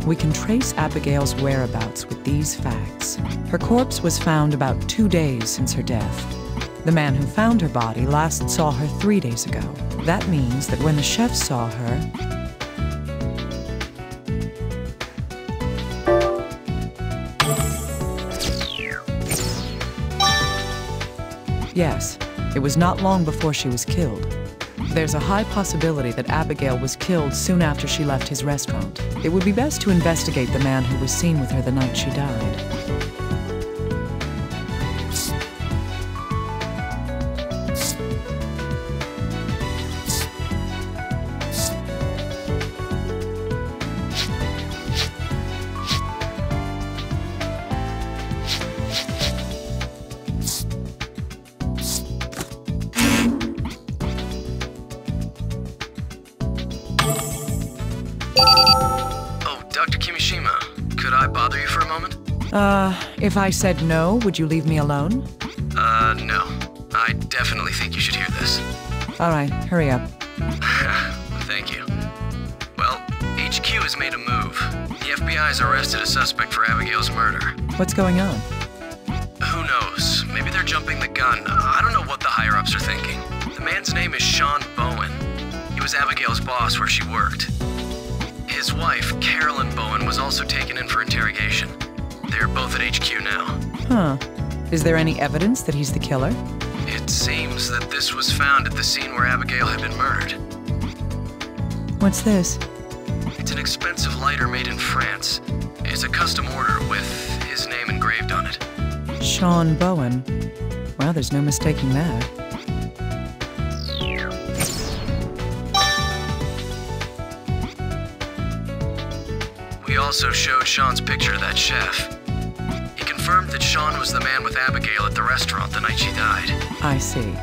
We can trace Abigail's whereabouts with these facts. Her corpse was found about 2 days since her death. The man who found her body last saw her 3 days ago. That means that when the chef saw her... Yes, it was not long before she was killed. There's a high possibility that Abigail was killed soon after she left his restaurant. It would be best to investigate the man who was seen with her the night she died. If I said no, would you leave me alone? No. I definitely think you should hear this. All right, hurry up. Thank you. Well, HQ has made a move. The FBI has arrested a suspect for Abigail's murder. What's going on? Who knows? Maybe they're jumping the gun. I don't know what the higher-ups are thinking. The man's name is Shawn Bowen. He was Abigail's boss where she worked. His wife, Carolyn Bowen, was also taken in for interrogation. They're both at HQ now. Huh. Is there any evidence that he's the killer? It seems that this was found at the scene where Abigail had been murdered. What's this? It's an expensive lighter made in France. It's a custom order with his name engraved on it. Shawn Bowen. Well, there's no mistaking that. We also showed Shawn's picture of that chef. He confirmed that Shawn was the man with Abigail at the restaurant the night she died. I see.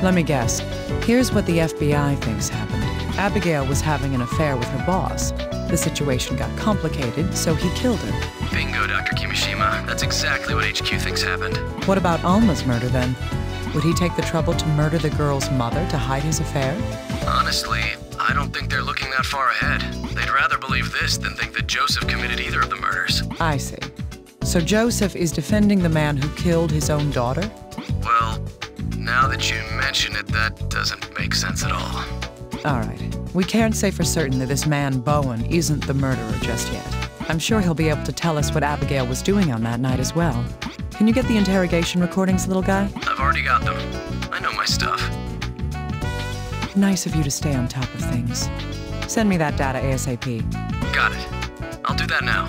Let me guess. Here's what the FBI thinks happened. Abigail was having an affair with her boss. The situation got complicated, so he killed her. Bingo, Dr. Kimishima. That's exactly what HQ thinks happened. What about Alma's murder, then? Would he take the trouble to murder the girl's mother to hide his affair? Honestly, I don't think they're looking that far ahead. They'd rather believe this than think that Joseph committed either of the murders. I see. So Joseph is defending the man who killed his own daughter? Well, now that you mention it, that doesn't make sense at all. All right. We can't say for certain that this man, Bowen, isn't the murderer just yet. I'm sure he'll be able to tell us what Abigail was doing on that night as well. Can you get the interrogation recordings, little guy? I've already got them. I know my stuff. Nice of you to stay on top of things. Send me that data ASAP. Got it. I'll do that now.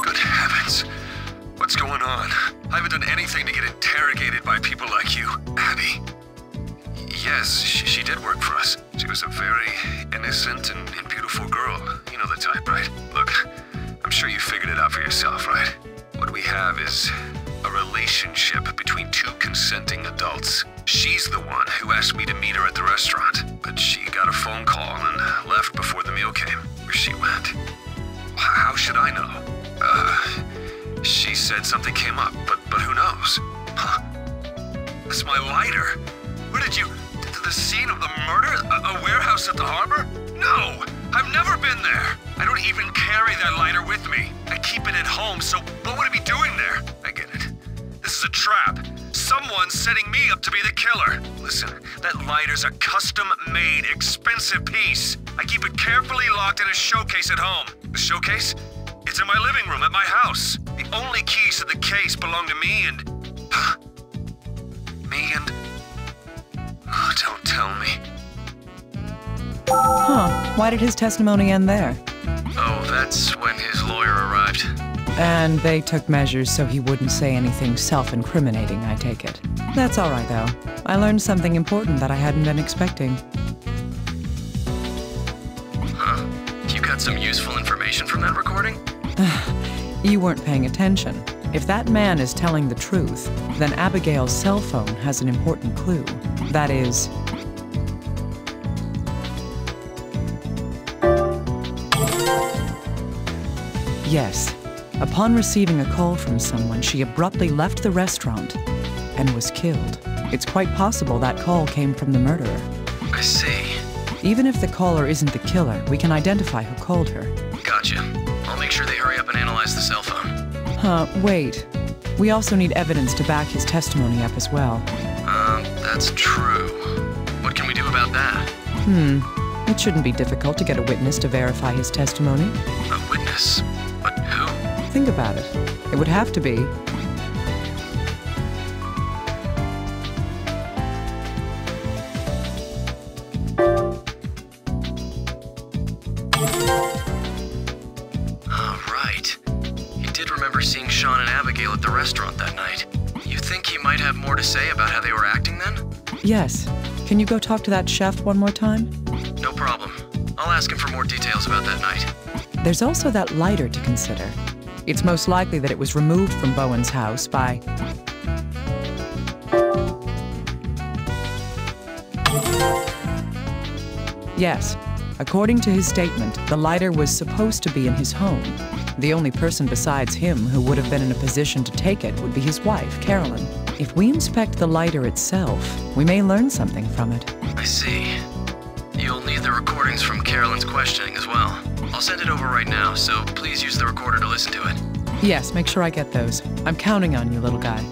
Good heavens. What's going on? I haven't done anything to get interrogated by people like you. Abby. Yes, she did work for us. She was a very innocent and beautiful girl. You know the type, right? Look, I'm sure you figured it out for yourself, right? What we have is a relationship between two consenting adults. She's the one who asked me to meet her at the restaurant, but she got a phone call and left before the meal came. Where she went. How should I know? She said something came up, but who knows? Huh? That's my lighter. Where did you... The scene of the murder? A warehouse at the harbor? No! I've never been there! I don't even carry that lighter with me. I keep it at home, so what would it be doing there? I get it. This is a trap. Someone's setting me up to be the killer. Listen, that lighter's a custom-made, expensive piece. I keep it carefully locked in a showcase at home. The showcase? It's in my living room at my house. The only keys to the case belong to me and... me and... Oh, don't tell me. Huh. Why did his testimony end there? Oh, that's when his lawyer arrived. And they took measures so he wouldn't say anything self-incriminating, I take it. That's all right, though. I learned something important that I hadn't been expecting. Huh? You got some useful information from that recording? You weren't paying attention. If that man is telling the truth, then Abigail's cell phone has an important clue. That is... Yes. Upon receiving a call from someone, she abruptly left the restaurant and was killed. It's quite possible that call came from the murderer. I see. Even if the caller isn't the killer, we can identify who called her. Gotcha. I'll make sure they hurry up and analyze the cell phone. Wait. We also need evidence to back his testimony up as well. That's true. What can we do about that? It shouldn't be difficult to get a witness to verify his testimony. A witness? But who? Think about it. It would have to be... Seeing Shawn and Abigail at the restaurant that night. You think he might have more to say about how they were acting then? Yes. Can you go talk to that chef one more time? No problem. I'll ask him for more details about that night. There's also that lighter to consider. It's most likely that it was removed from Bowen's house by... Yes. According to his statement, the lighter was supposed to be in his home. The only person besides him who would have been in a position to take it would be his wife, Carolyn. If we inspect the lighter itself, we may learn something from it. I see. You'll need the recordings from Carolyn's questioning as well. I'll send it over right now, so please use the recorder to listen to it. Yes, make sure I get those. I'm counting on you, little guy.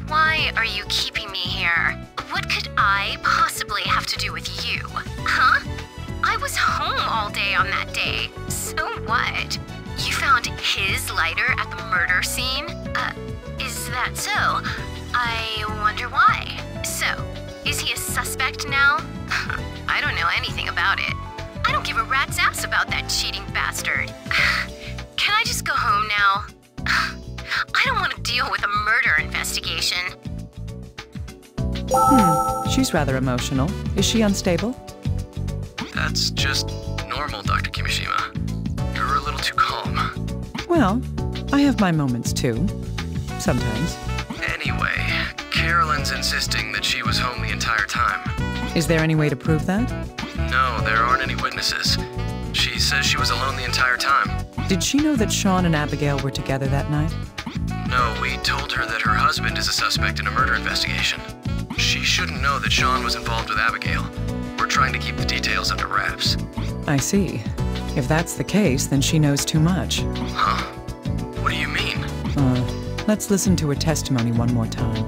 Why are you keeping me here? What could I possibly have to do with you? Huh? I was home all day on that day. So what? You found his lighter at the murder scene? Is that so? I wonder why. So, is he a suspect now? I don't know anything about it. I don't give a rat's ass about that cheating bastard. Can I just go home now? I don't want to deal with a murder investigation. She's rather emotional. Is she unstable? That's just normal, Dr. Kimishima. You're a little too calm. Well, I have my moments too. Sometimes. Anyway, Carolyn's insisting that she was home the entire time. Is there any way to prove that? No, there aren't any witnesses. She says she was alone the entire time. Did she know that Shawn and Abigail were together that night? No, we told her that her husband is a suspect in a murder investigation. She shouldn't know that Shawn was involved with Abigail. We're trying to keep the details under wraps. I see. If that's the case, then she knows too much. Huh? What do you mean? Let's listen to her testimony one more time.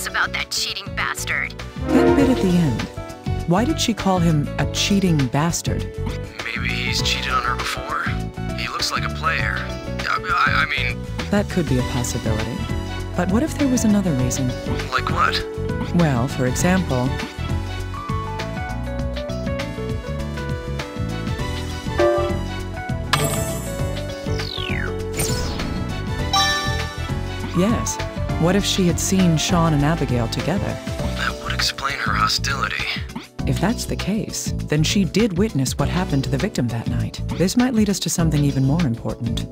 About that cheating bastard. That bit at the end. Why did she call him a cheating bastard? Maybe he's cheated on her before. He looks like a player. I mean... That could be a possibility. But what if there was another reason? Like what? Well, for example... Yes. What if she had seen Shawn and Abigail together? That would explain her hostility. If that's the case, then she did witness what happened to the victim that night. This might lead us to something even more important.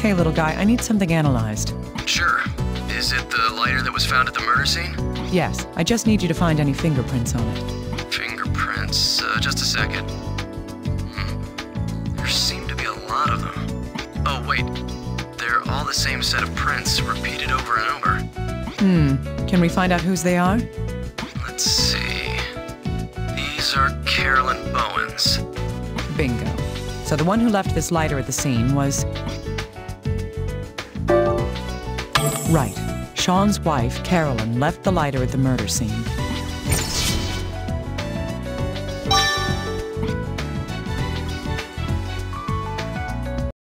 Hey, little guy, I need something analyzed. Sure. Is it the lighter that was found at the murder scene? Yes, I just need you to find any fingerprints on it. Fingerprints? Just a second. There seem to be a lot of them. Oh, wait. They're all the same set of prints repeated over and over. Can we find out whose they are? Let's see. These are Carolyn Bowen's. Bingo. So the one who left this lighter at the scene was... Right. Shawn's wife, Carolyn, left the lighter at the murder scene.